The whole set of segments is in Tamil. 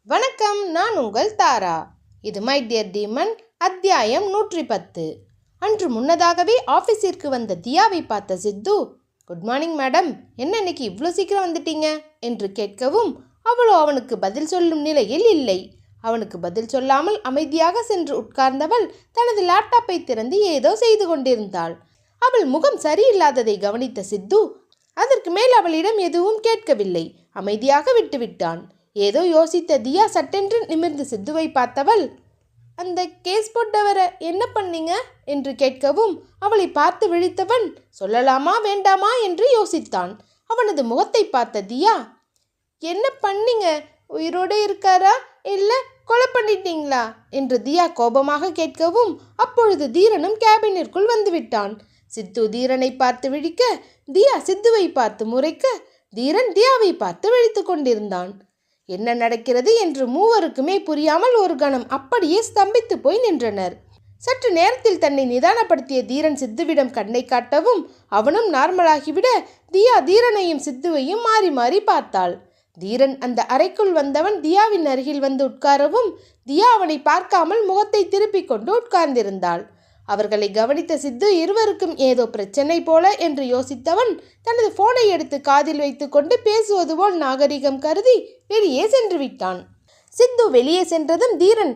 வணக்கம், நான் உங்கள் தாரா. இது மை டியர் டீமன் அத்தியாயம் 110. அன்று முன்னதாகவே ஆஃபீஸிற்கு வந்த தியாவை பார்த்த சித்து, குட் மார்னிங் மேடம், என்ன இன்னைக்கு இவ்வளோ சீக்கிரம் வந்துட்டீங்க என்று கேட்கவும் அவளோ அவனுக்கு பதில் சொல்லும் நிலையில் இல்லை. அவனுக்கு பதில் சொல்லாமல் அமைதியாக சென்று உட்கார்ந்தவள் தனது லேப்டாப்பை திறந்து ஏதோ செய்து கொண்டிருந்தாள். அவள் முகம் சரியில்லாததை கவனித்த சித்து அதற்கு மேல் அவளிடம் எதுவும் கேட்கவில்லை. அமைதியாக விட்டுவிட்டான். ஏதோ யோசித்த தியா சட்டென்று நிமிர்ந்து சித்துவை பார்த்தவள், அந்த கேஸ் போட்டவரை என்ன பண்ணீங்க என்று கேட்கவும் அவளை பார்த்து விழித்தவன் சொல்லலாமா வேண்டாமா என்று யோசித்தான். அவனது முகத்தை பார்த்த தியா, என்ன பண்ணீங்க, உயிரோடு இருக்காரா இல்லை கொலை பண்ணிட்டீங்களா என்று தியா கோபமாக கேட்கவும் அப்பொழுது தீரனும் கேபினிற்குள் வந்துவிட்டான். சித்து தீரனை பார்த்து விழிக்க, தியா சித்துவை பார்த்து முறைக்க, தீரன் தியாவை பார்த்து விழித்து கொண்டிருந்தான். என்ன நடக்கிறது என்று மூவருக்குமே புரியாமல் ஒரு கணம் அப்படியே ஸ்தம்பித்து போய் நின்றனர். சற்று நேரத்தில் தன்னை நிதானப்படுத்திய தீரன் சித்துவிடம் கண்ணை காட்டவும் அவனும் நார்மலாகிவிட தியா தீரனையும் சித்துவையும் மாறி மாறி பார்த்தாள். தீரன் அந்த அறைக்குள் வந்தவன் தியாவின் அருகில் வந்து உட்காரவும் தியா அவனை பார்க்காமல் முகத்தை திருப்பிக் கொண்டு உட்கார்ந்திருந்தாள். அவர்களை கவனித்த சித்து இருவருக்கும் ஏதோ பிரச்சனை போல என்று யோசித்தவன் தனது போனை எடுத்து காதில் வைத்து கொண்டு பேசுவது போல் நாகரிகம் கருதி வெளியே சென்று விட்டான். சித்து வெளியே சென்றதும் தீரன்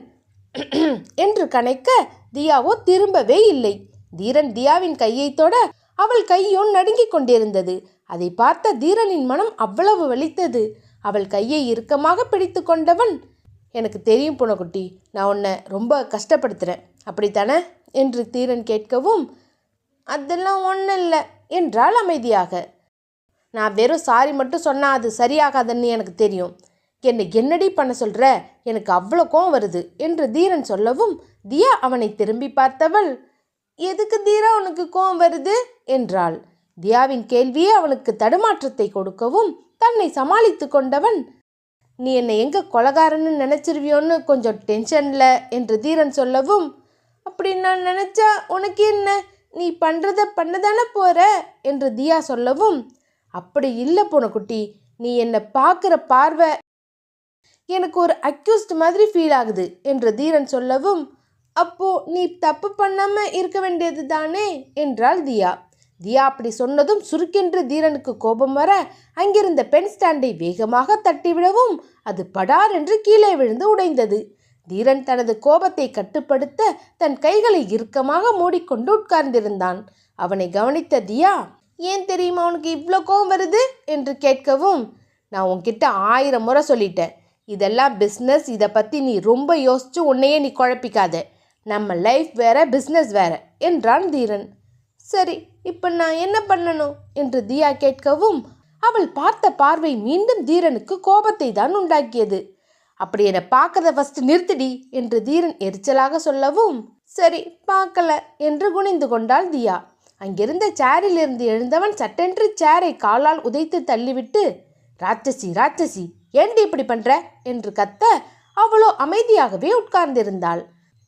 என்று கனைக்க தியாவோ திரும்பவே இல்லை. தீரன் தியாவின் கையை தொட அவள் கையோ நடுங்கிக் கொண்டிருந்தது. அதை பார்த்த தீரனின் மனம் அவ்வளவு வலித்தது. அவள் கையை இறுக்கமாக பிடித்து கொண்டவன், எனக்கு தெரியும் பூனைக்குட்டி, நான் உன்னை ரொம்ப கஷ்டப்படுத்துகிறேன், அப்படித்தானே என்று தீரன் கேட்கவும், அதெல்லாம் ஒன்றும் இல்லை என்றாள் அமைதியாக. நான் வெறும் சாரி மட்டும் சொன்னால் அது சரியாகாதுன்னு எனக்கு தெரியும். என்னடி பண்ண சொல்கிற, எனக்கு அவ்வளோ கோவம் வருது என்று தீரன் சொல்லவும் தியா அவனை திரும்பி பார்த்தவள், எதுக்கு தீரா உனக்கு கோவம் வருது என்றாள். தியாவின் கேள்வியே அவனுக்கு தடுமாற்றத்தை கொடுக்கவும் தன்னை சமாளித்து கொண்டவன், நீ என்னை எங்கே கொலகாரன்னு நினச்சிருவியோன்னு கொஞ்சம் டென்ஷனில் என்று தீரன் சொல்லவும், அப்படி நான் நினச்சா உனக்கு என்ன, நீ பண்ணுறத பண்ணதானே போகிற என்று தியா சொல்லவும், அப்படி இல்லை பூனைக்குட்டி, நீ என்னை பார்க்குற பார்வை எனக்கு ஒரு அக்யூஸ்ட் மாதிரி ஃபீல் ஆகுது என்று தீரன் சொல்லவும், அப்போ நீ தப்பு பண்ணாமல் இருக்க வேண்டியது தானே என்றாள் தியா. தியா அப்படி சொன்னதும் சுருக்கென்று தீரனுக்கு கோபம் வர அங்கிருந்த பென் ஸ்டாண்டை வேகமாக தட்டிவிடவும் அது படார் என்று கீழே விழுந்து உடைந்தது. தீரன் தனது கோபத்தை கட்டுப்படுத்த தன் கைகளை இறுக்கமாக மூடிக்கொண்டு உட்கார்ந்திருந்தான். அவனை கவனித்த தியா, ஏன் தெரியுமா உனக்கு இவ்வளோ கோபம் வருது என்று கேட்கவும், நான் உன்கிட்ட 1000 முறை சொல்லிட்டேன், இதெல்லாம் பிஸ்னஸ், இதை பற்றி நீ ரொம்ப யோசிச்சு உன்னையே நீ குழப்பிக்காத, நம்ம லைஃப் வேற பிஸ்னஸ் வேற என்றான் தீரன். சரி, இப்போ நான் என்ன பண்ணணும் என்று தியா கேட்கவும் அவள் பார்த்த பார்வை மீண்டும் தீரனுக்கு கோபத்தை தான் உண்டாக்கியது. அப்படி என்னை பார்க்கறத ஃபஸ்ட்டு நிறுத்திடி என்று தீரன் எரிச்சலாக சொல்லவும், சரி பார்க்கல என்று குனிந்து கொண்டாள் தியா. அங்கிருந்த சேரிலிருந்து எழுந்தவன் சட்டென்று சேரை காலால் உதைத்து தள்ளிவிட்டு, ராட்சசி ராட்சசி ஏண்டி இப்படி பண்ற என்று கத்த அவளோ அமைதியாகவே உட்கார்ந்திருந்தாள்.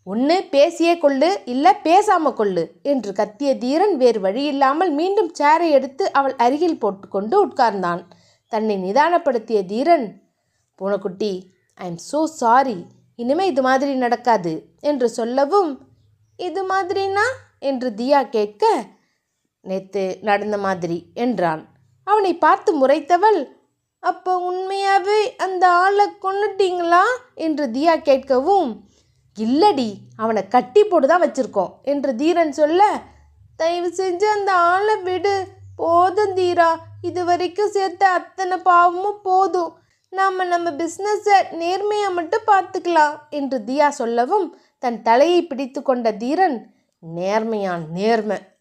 ஒன்று பேசியே கொள்ளு, இல்லை பேசாம கொள்ளு என்று கத்திய தீரன் வேறு வழியில்லாமல் மீண்டும் சேரை எடுத்து அவள் அருகில் போட்டுக்கொண்டு உட்கார்ந்தான். தன்னை நிதானப்படுத்திய தீரன், பூனைக்குட்டி, ஐ எம் ஸோ சாரி, இனிமே இது மாதிரி நடக்காது என்று சொல்லவும், இது மாதிரினா என்று தியா கேட்க, நேற்று நடந்த மாதிரி என்றான். அவனை பார்த்து முறைத்தவள், அப்போ உண்மையாகவே அந்த ஆளை கொன்னுட்டீங்களா என்று தியா கேட்கவும், இல்லடி, அவனை கட்டி போட்டு தான் வச்சிருக்கோம் என்று தீரன் சொல்ல, தயவு செஞ்சு அந்த ஆளை விடு, போதும் தீரா, இது வரைக்கும் சேர்த்த அத்தனை பாவமும் போதும், நம்ம பிஸ்னஸை நேர்மையாக மட்டும் பார்த்துக்கலாம் என்று தியா சொல்லவும் தன் தலையை பிடித்து கொண்ட தீரன், நேர்மை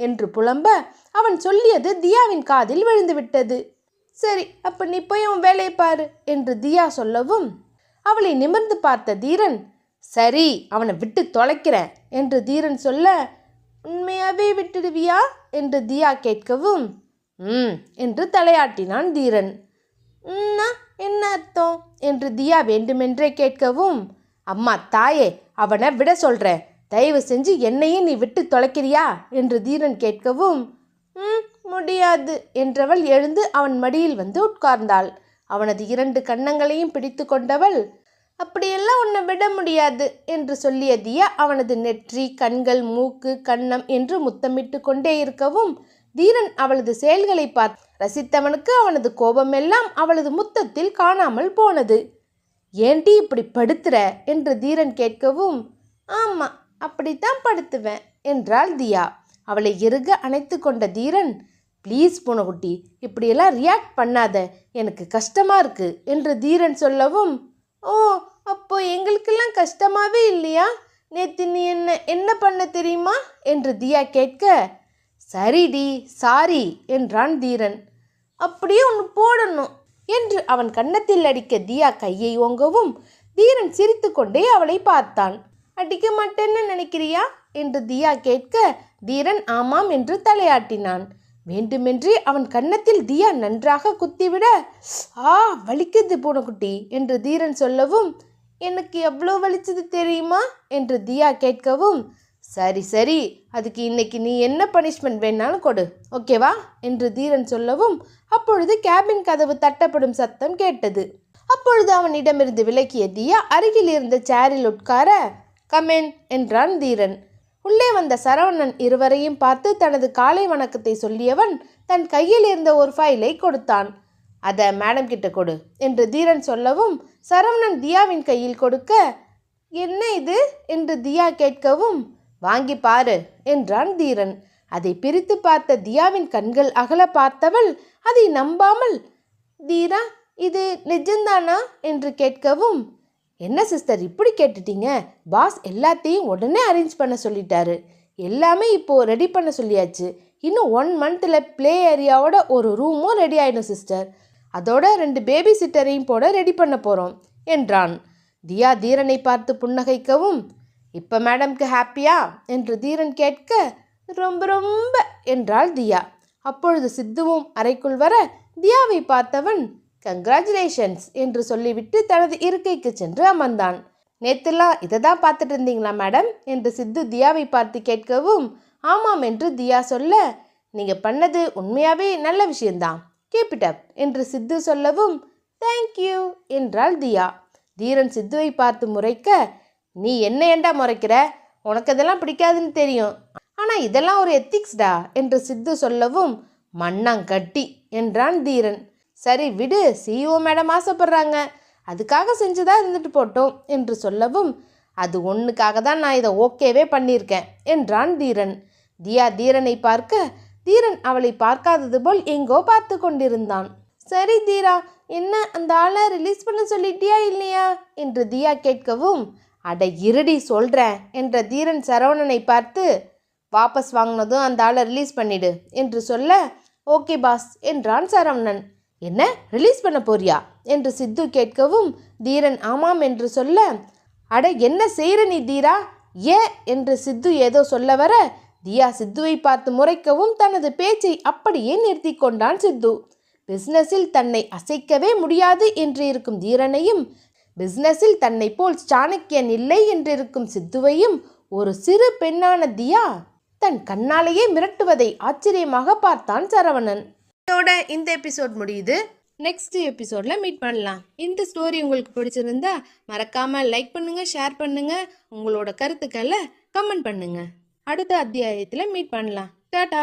என்று புலம்ப அவன் சொல்லியது தியாவின் காதில் விழுந்து விட்டது. சரி, அப்போ நீ போய் உன் வேலையை பாரு என்று தியா சொல்லவும் அவளை நிமிர்ந்து பார்த்த தீரன், சரி அவனை விட்டு தொலைக்கிறேன் என்று தீரன் சொல்ல, உண்மையாகவே விட்டுடுவியா என்று தியா கேட்கவும், என்று தலையாட்டினான் தீரன். என்ன அர்த்தம் என்று தியா வேண்டுமென்றே கேட்கவும், அம்மா தாயே, அவனை விட சொல்கிறேன், தயவு செஞ்சு என்னையும் நீ விட்டு தொலைக்கிறியா என்று தீரன் கேட்கவும், முடியாது என்றவள் எழுந்து அவன் மடியில் வந்து உட்கார்ந்தாள். அவனது 2 கன்னங்களையும் பிடித்து கொண்டவள், அப்படியெல்லாம் உன்னை விட முடியாது என்று சொல்லிய தியா அவனது நெற்றி, கண்கள், மூக்கு, கன்னம் என்று முத்தமிட்டு கொண்டே இருக்கவும் தீரன் அவளது செயல்களை பார்த்து ரசித்தவனுக்கு அவனது கோபமெல்லாம் அவளது முத்தத்தில் காணாமல் போனது. ஏண்டி இப்படி படுத்துற என்று தீரன் கேட்கவும், ஆமாம் அப்படித்தான் படுத்துவேன் என்றாள் தியா. அவளை இறுக அணைத்து கொண்ட தீரன், ப்ளீஸ் பூனைக்குட்டி, இப்படியெல்லாம் ரியாக்ட் பண்ணாத, எனக்கு கஷ்டமாக இருக்கு என்று தீரன் சொல்லவும், ஓ அப்போ எங்களுக்கெல்லாம் கஷ்டமாகவே இல்லையா? நேற்று நீ என்ன பண்ண தெரியுமா என்று தியா கேட்க, சரிடி சாரி என்றான் தீரன். அப்படியே ஒன்று போடணும் என்று அவன் கன்னத்தில் அடிக்க தியா கையை ஓங்கவும் தீரன் சிரித்து கொண்டே அவளை பார்த்தான். அடிக்க மாட்டேன்னு நினைக்கிறியா என்று தியா கேட்க தீரன் ஆமாம் என்று தலையாட்டினான். வேண்டுமென்றே அவன் கன்னத்தில் தியா நன்றாக குத்திவிட, ஆ வலிக்குது பூனைக்குட்டி என்று தீரன் சொல்லவும், எனக்கு எவ்வளோ வலிச்சது தெரியுமா என்று தியா கேட்கவும், சரி சரி, அதுக்கு இன்னைக்கு நீ என்ன பனிஷ்மெண்ட் வேணாலும் கொடு, ஓகேவா என்று தீரன் சொல்லவும் அப்பொழுது கேபின் கதவு தட்டப்படும் சத்தம் கேட்டது. அப்பொழுது அவனிடமிருந்து விலக்கிய தியா அருகில் இருந்த சேரில் உட்கார, கமென் என்றான் தீரன். உள்ளே வந்த சரவணன் இருவரையும் பார்த்து தனது காலை வணக்கத்தை சொல்லியவன் தன் கையில் இருந்த ஒரு ஃபைலை கொடுத்தான். அதை மேடம் கிட்ட கொடு என்று தீரன் சொல்லவும் சரவணன் தியாவின் கையில் கொடுக்க, என்ன இது என்று தியா கேட்கவும், வாங்கி பாரு என்றான் தீரன். அதை பிரித்து பார்த்த தியாவின் கண்கள் அகல பார்த்தவள் அதை நம்பாமல், தீரா இது நிஜம்தானா என்று கேட்கவும், என்ன சிஸ்டர் இப்படி கேட்டுட்டீங்க? பாஸ் எல்லாத்தையும் உடனே அரேஞ்ச் பண்ண சொல்லிட்டாரு. எல்லாமே இப்போது ரெடி பண்ண சொல்லியாச்சு. இன்னும் 1 மந்தில் ப்ளே ஏரியாவோட ஒரு ரூமும் ரெடி ஆகிடும் சிஸ்டர். அதோட 2 பேபி சிட்டரையும் போட ரெடி பண்ண போகிறோம் என்றான். தியா தீரனை பார்த்து புன்னகைக்கவும், இப்போ மேடம்க்கு ஹாப்பியா என்று தீரன் கேட்க, ரொம்ப ரொம்ப என்றாள் தியா. அப்பொழுது சித்துவும் அறைக்குள் வர தியாவை பார்த்தவன், கங்க்ராச்சுலேஷன்ஸ் என்று சொல்லிவிட்டு தனது இருக்கைக்கு சென்று அமர்ந்தான். நேத்துலாம் இதை தான் பார்த்துட்டு இருந்தீங்களா மேடம் என்று சித்து தியாவை பார்த்து கேட்கவும், ஆமாம் என்று தியா சொல்ல, நீங்கள் பண்ணது உண்மையாகவே நல்ல விஷயந்தான், கீப் இட் அப் என்று சித்து சொல்லவும், தேங்க்யூ என்றாள் தியா. தீரன் சித்துவை பார்த்து முறைக்க, நீ என்ன ஏண்டா முறைக்கிற? உனக்கு அதெல்லாம் பிடிக்காதுன்னு தெரியும், ஆனால் இதெல்லாம் ஒரு எத்திக்ஸ்டா என்று சித்து சொல்லவும், மண்ணாங்கட்டி என்றான் தீரன். சரி விடு, சிஇஓ மேடம் ஆசைப்படுறாங்க, அதுக்காக செஞ்சுதான் இருந்துட்டு போட்டோம் என்று சொல்லவும், அது ஒன்றுக்காக தான் நான் இதை ஓகேவே பண்ணியிருக்கேன் என்றான் தீரன். தியா தீரனை பார்க்க தீரன் அவளை பார்க்காதது போல் எங்கோ பார்த்து கொண்டிருந்தான். சரி தீரா, என்ன அந்த ஆளை ரிலீஸ் பண்ண சொல்லிட்டியா இல்லையா என்று தியா கேட்கவும், அட இருடி சொல்கிறேன் என்ற தீரன் சரவணனை பார்த்து, வாபஸ் வாங்கினதும் அந்த ஆளை ரிலீஸ் பண்ணிடு என்று சொல்ல, ஓகே பாஸ் என்றான் சரவணன். என்ன ரிலீஸ் பண்ண போறியா என்று சித்து கேட்கவும் தீரன் ஆமாம் என்று சொல்ல, அட என்ன செய்கிற நீ தீரா, ஏன் என்று சித்து ஏதோ சொல்ல வர தியா சித்துவை பார்த்து முறைக்கவும் தனது பேச்சை அப்படியே நிறுத்தி கொண்டான் சித்து. பிஸ்னஸில் தன்னை அசைக்கவே முடியாது என்று இருக்கும் தீரனையும், பிஸ்னஸில் தன்னை போல் சாணக்கியன் இல்லை என்றிருக்கும் சித்துவையும் ஒரு சிறு பெண்ணான தியா தன் கண்ணாலேயே மிரட்டுவதை ஆச்சரியமாக பார்த்தான் சரவணன். இதோட இந்த எபிசோட் முடியுது. நெக்ஸ்ட் எபிசோடில் மீட் பண்ணலாம். இந்த ஸ்டோரி உங்களுக்கு பிடிச்சிருந்தா மறக்காமல் லைக் பண்ணுங்கள், ஷேர் பண்ணுங்கள், உங்களோட கருத்துக்களை கமெண்ட் பண்ணுங்கள். அடுத்த அத்தியாயத்தில் மீட் பண்ணலாம். டாடா.